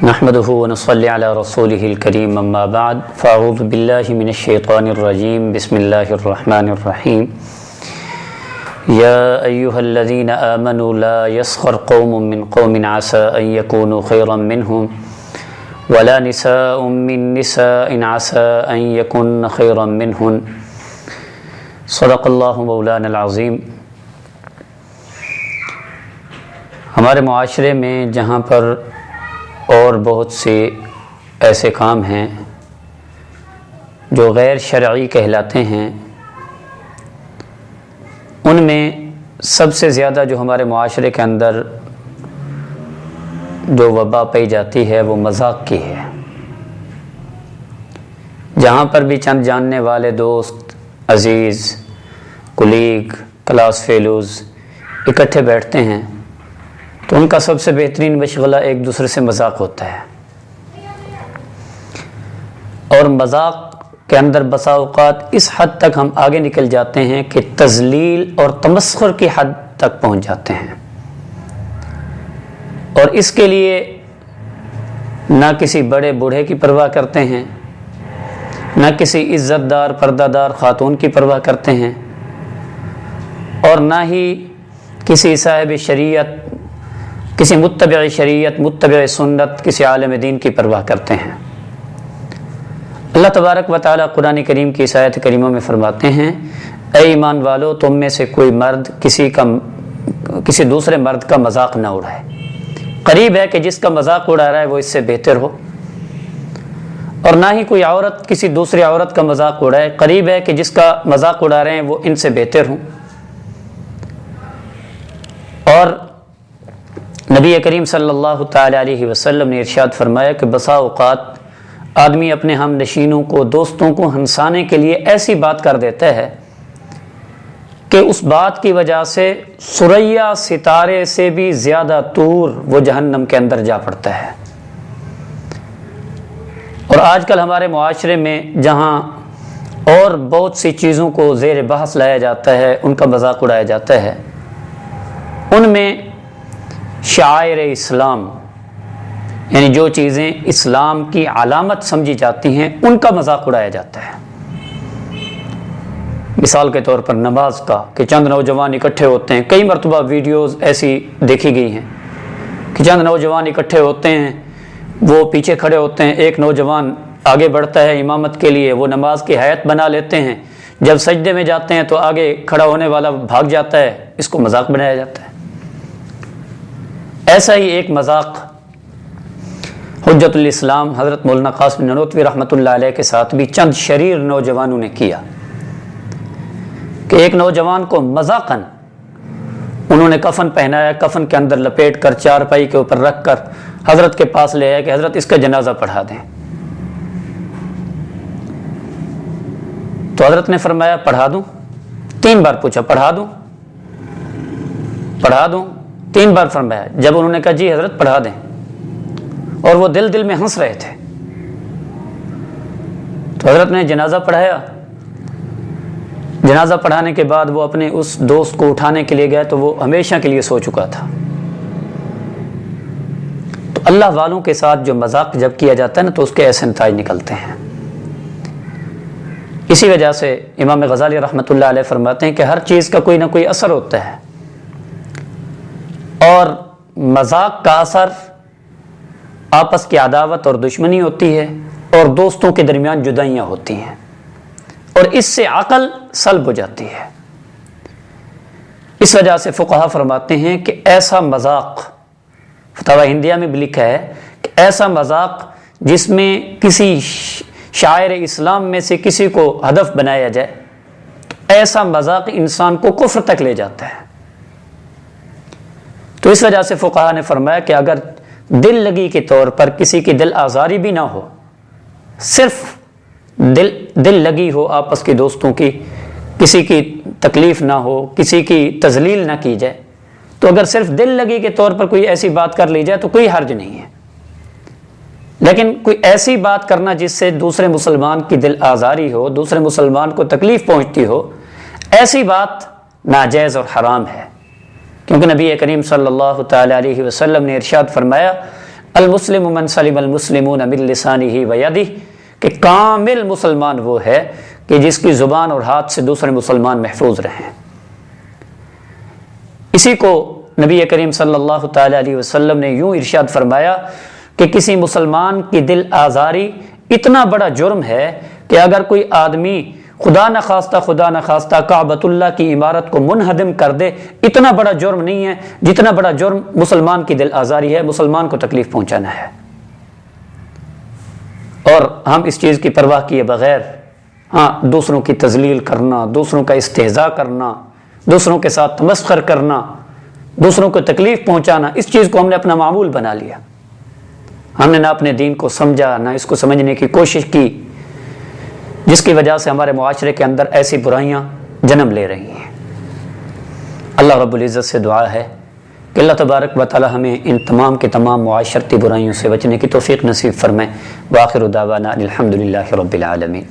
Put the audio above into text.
نحمده ونصلي على رسوله الكريم اما بعد فاعوذ بالله من الشيطان الرجيم بسم الله الرحمن الرحيم يا أيها الذين آمنوا لا يسخر قوم من قوم عسى أن يكونوا خيرا منهم ولا نساء من نساء عسى أن يكن خيرا منهن صدق الله مولانا العظیم۔ ہمارے معاشرے میں جہاں پر اور بہت سے ایسے کام ہیں جو غیر شرعی کہلاتے ہیں، ان میں سب سے زیادہ جو ہمارے معاشرے کے اندر جو وبا پائی جاتی ہے وہ مذاق کی ہے۔ جہاں پر بھی چند جاننے والے دوست، عزیز، کولیگ، کلاس فیلوز اکٹھے بیٹھتے ہیں تو ان کا سب سے بہترین مشغلہ ایک دوسرے سے مذاق ہوتا ہے، اور مذاق کے اندر بسا اوقات اس حد تک ہم آگے نکل جاتے ہیں کہ تذلیل اور تمسخر کی حد تک پہنچ جاتے ہیں، اور اس کے لیے نہ کسی بڑے بوڑھے کی پرواہ کرتے ہیں، نہ کسی عزت دار پردہ دار خاتون کی پرواہ کرتے ہیں، اور نہ ہی کسی صاحب شریعت، کسی متبع شریعت، متبع سنت، کسی عالم دین کی پرواہ کرتے ہیں۔ اللہ تبارک و تعالیٰ قرآن کریم کی اس آیت کریمہ میں فرماتے ہیں، اے ایمان والو، تم میں سے کوئی مرد کسی دوسرے مرد کا مذاق نہ اڑائے۔ قریب ہے کہ جس کا مذاق اڑا رہا ہے وہ اس سے بہتر ہو، اور نہ ہی کوئی عورت کسی دوسری عورت کا مذاق اڑائے۔ قریب ہے کہ جس کا مذاق اڑا رہے ہیں وہ ان سے بہتر ہوں۔ اور نبی کریم صلی اللہ تعالی علیہ وسلم نے ارشاد فرمایا کہ بسا اوقات آدمی اپنے ہم نشینوں کو، دوستوں کو ہنسانے کے لیے ایسی بات کر دیتا ہے کہ اس بات کی وجہ سے ثریا ستارے سے بھی زیادہ دور وہ جہنم کے اندر جا پڑتا ہے۔ اور آج کل ہمارے معاشرے میں جہاں اور بہت سی چیزوں کو زیر بحث لایا جاتا ہے، ان کا مذاق اڑایا جاتا ہے، ان میں شعائر اسلام، یعنی جو چیزیں اسلام کی علامت سمجھی جاتی ہیں، ان کا مذاق اڑایا جاتا ہے۔ مثال کے طور پر نماز کا، کہ چند نوجوان اکٹھے ہوتے ہیں، کئی مرتبہ ویڈیوز ایسی دیکھی گئی ہیں کہ چند نوجوان اکٹھے ہوتے ہیں، وہ پیچھے کھڑے ہوتے ہیں، ایک نوجوان آگے بڑھتا ہے امامت کے لیے، وہ نماز کی ہیئت بنا لیتے ہیں، جب سجدے میں جاتے ہیں تو آگے کھڑا ہونے والا بھاگ جاتا ہے، اس کو مذاق بنایا جاتا ہے۔ ایسا ہی ایک مذاق حجت الاسلام حضرت مولانا قاسم نانوتوی رحمۃ اللہ علیہ کے ساتھ بھی چند شریر نوجوانوں نے کیا کہ ایک نوجوان کو مذاقاً انہوں نے کفن پہنایا، کفن کے اندر لپیٹ کر چارپائی کے اوپر رکھ کر حضرت کے پاس لے آیا کہ حضرت اس کا جنازہ پڑھا دیں۔ تو حضرت نے فرمایا پڑھا دوں؟ 3 بار پوچھا، پڑھا دوں؟ پڑھا دوں؟ 3 بار فرمایا۔ جب انہوں نے کہا جی حضرت پڑھا دیں، اور وہ دل میں ہنس رہے تھے، تو حضرت نے جنازہ پڑھایا۔ جنازہ پڑھانے کے بعد وہ اپنے اس دوست کو اٹھانے کے لیے گئے تو وہ ہمیشہ کے لیے سو چکا تھا۔ تو اللہ والوں کے ساتھ جو مذاق جب کیا جاتا ہے نا تو اس کے ایسے نتائج نکلتے ہیں۔ اسی وجہ سے امام غزالی رحمۃ اللہ علیہ فرماتے ہیں کہ ہر چیز کا کوئی نہ کوئی اثر ہوتا ہے، اور مذاق کا اثر آپس کی عداوت اور دشمنی ہوتی ہے، اور دوستوں کے درمیان جدائیاں ہوتی ہیں، اور اس سے عقل سلب ہو جاتی ہے۔ اس وجہ سے فقہا فرماتے ہیں کہ ایسا مذاق، فتاوی ہندیہ میں بھی لکھا ہے کہ ایسا مذاق جس میں کسی شاعر اسلام میں سے کسی کو ہدف بنایا جائے، تو ایسا مذاق انسان کو کفر تک لے جاتا ہے۔ تو اس وجہ سے فقہا نے فرمایا کہ اگر دل لگی کے طور پر کسی کی دل آزاری بھی نہ ہو، صرف دل لگی ہو آپس کے دوستوں کی، کسی کی تکلیف نہ ہو، کسی کی تذلیل نہ کی جائے، تو اگر صرف دل لگی کے طور پر کوئی ایسی بات کر لی جائے تو کوئی حرج نہیں ہے۔ لیکن کوئی ایسی بات کرنا جس سے دوسرے مسلمان کی دل آزاری ہو، دوسرے مسلمان کو تکلیف پہنچتی ہو، ایسی بات ناجائز اور حرام ہے، کیونکہ نبی کریم صلی اللہ تعالی علیہ وسلم نے ارشاد فرمایا، المسلم من سلم المسلمون من لسانہ و یدہ، کہ کامل مسلمان وہ ہے کہ جس کی زبان اور ہاتھ سے دوسرے مسلمان محفوظ رہیں۔ اسی کو نبی کریم صلی اللہ تعالی علیہ وسلم نے یوں ارشاد فرمایا کہ کسی مسلمان کی دل آزاری اتنا بڑا جرم ہے کہ اگر کوئی آدمی خدا نخواستہ کعبۃ اللہ کی عمارت کو منہدم کر دے، اتنا بڑا جرم نہیں ہے جتنا بڑا جرم مسلمان کی دل آزاری ہے، مسلمان کو تکلیف پہنچانا ہے۔ اور ہم اس چیز کی پرواہ کیے بغیر دوسروں کی تذلیل کرنا، دوسروں کا استہزاء کرنا، دوسروں کے ساتھ تمسخر کرنا، دوسروں کو تکلیف پہنچانا، اس چیز کو ہم نے اپنا معمول بنا لیا۔ ہم نے نہ اپنے دین کو سمجھا، نہ اس کو سمجھنے کی کوشش کی، جس کی وجہ سے ہمارے معاشرے کے اندر ایسی برائیاں جنم لے رہی ہیں۔ اللہ رب العزت سے دعا ہے کہ اللہ تبارک و تعالی ہمیں ان تمام کے تمام معاشرتی برائیوں سے بچنے کی توفیق نصیب فرمائے۔ وآخر دعوانا الحمدللہ رب العالمین۔